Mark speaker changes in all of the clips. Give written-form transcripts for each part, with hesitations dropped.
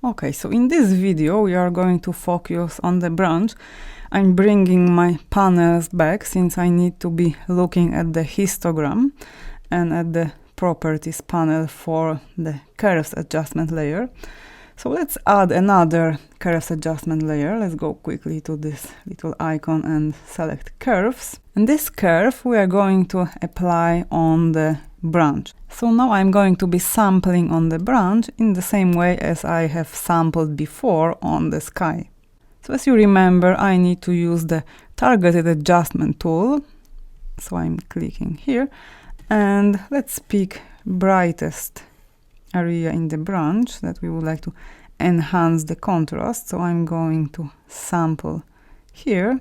Speaker 1: Okay, so in this video we are going to focus on the branch. I'm bringing my panels back since I need to be looking at the histogram and at the properties panel for the curves adjustment layer. So let's add another curves adjustment layer. Let's go quickly to this little icon and select curves. And this curve we are going to apply on the branch. So now I'm going to be sampling on the branch in the same way as I have sampled before on the sky. So as you remember, I need to use the targeted adjustment tool. So I'm clicking here and let's pick brightest area in the branch that we would like to enhance the contrast. So I'm going to sample here,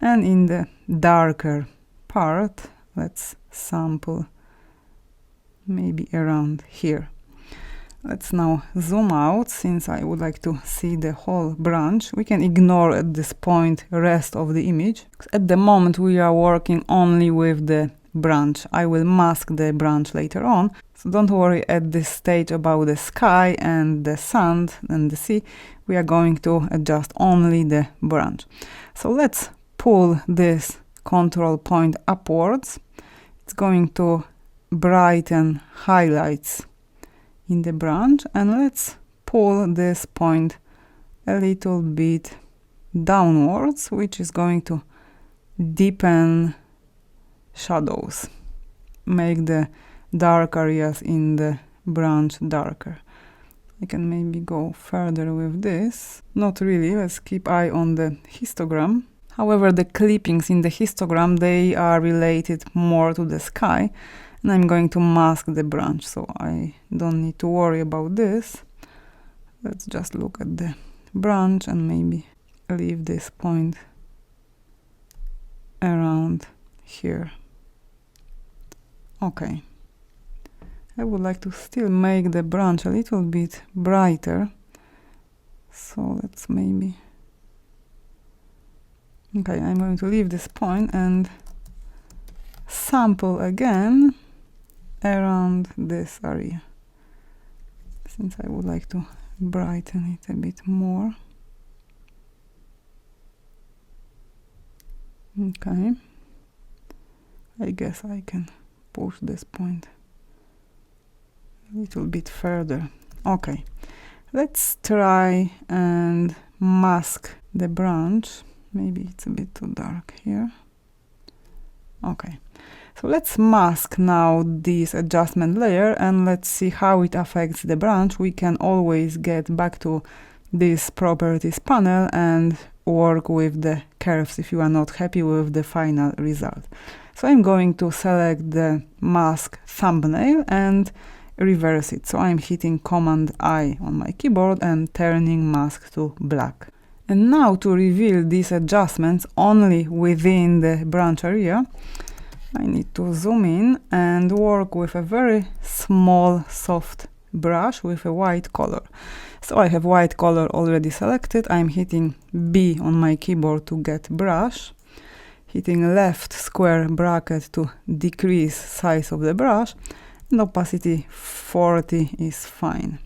Speaker 1: and in the darker part let's sample maybe around here. Let's now zoom out since I would like to see the whole branch. We can ignore at this point rest of the image. At the moment we are working only with the branch. I will mask the branch later on, so don't worry at this stage about the sky and the sand and the sea. We are going to adjust only the branch. So let's pull this control point upwards. It's going to brighten highlights in the branch, and let's pull this point a little bit downwards, which is going to deepen shadows, make the dark areas in the branch darker. I can maybe go further with this. Not really, let's keep eye on the histogram. However, the clippings in the histogram, they are related more to the sky, and I'm going to mask the branch, so I don't need to worry about this. Let's just look at the branch and maybe leave this point around here. Okay. I would like to still make the branch a little bit brighter. So let's maybe... Okay, I'm going to leave this point and sample again around this area, since I would like to brighten it a bit more. Okay, I guess I can push this point a little bit further. Okay, let's try and mask the branch. Maybe it's a bit too dark here. Okay, so let's mask now this adjustment layer and let's see how it affects the branch. We can always get back to this properties panel and work with the curves if you are not happy with the final result. So I'm going to select the mask thumbnail and reverse it. So I'm hitting Command I on my keyboard and turning mask to black. And now to reveal these adjustments only within the branch area, I need to zoom in and work with a very small soft brush with a white color. So I have white color already selected. I'm hitting B on my keyboard to get brush, hitting left square bracket to decrease size of the brush, and opacity 40 is fine.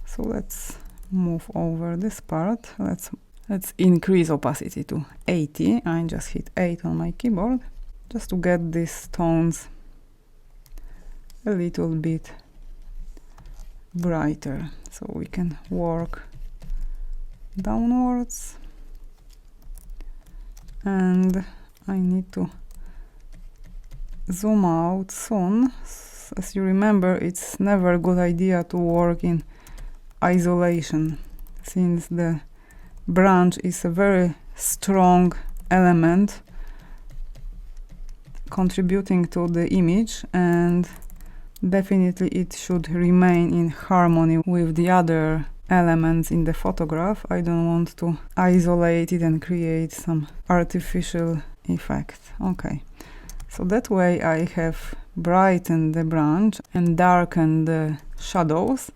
Speaker 1: So let's move over this part. Let's increase opacity to 80. I just hit 8 on my keyboard just to get these tones a little bit brighter. So we can work downwards, and I need to zoom out soon. As you remember, it's never a good idea to work in isolation, since the branch is a very strong element contributing to the image, and definitely it should remain in harmony with the other elements in the photograph. I don't want to isolate it and create some artificial effect. Okay, so that way I have brightened the branch and darkened the shadows.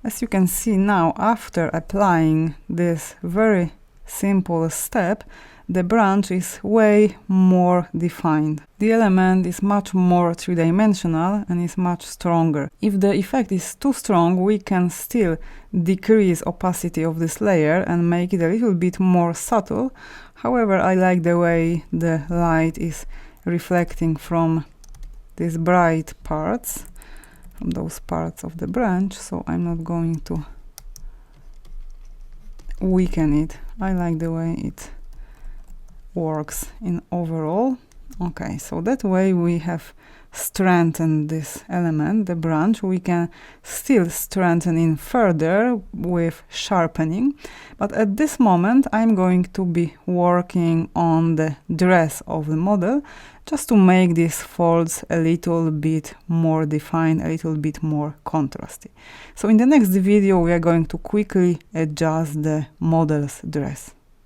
Speaker 1: As you can see now, after applying this very simple step, the branch is way more defined. The element is much more three-dimensional and is much stronger. If the effect is too strong, we can still decrease opacity of this layer and make it a little bit more subtle. However, I like the way the light is reflecting from these bright parts, from those parts of the branch, so I'm not going to weaken it. I like the way it works in overall. Okay, so that way we have strengthened this element, the branch. We can still strengthen it further with sharpening, but at this moment I'm going to be working on the dress of the model just to make these folds a little bit more defined, a little bit more contrasty. So in the next video we are going to quickly adjust the model's dress.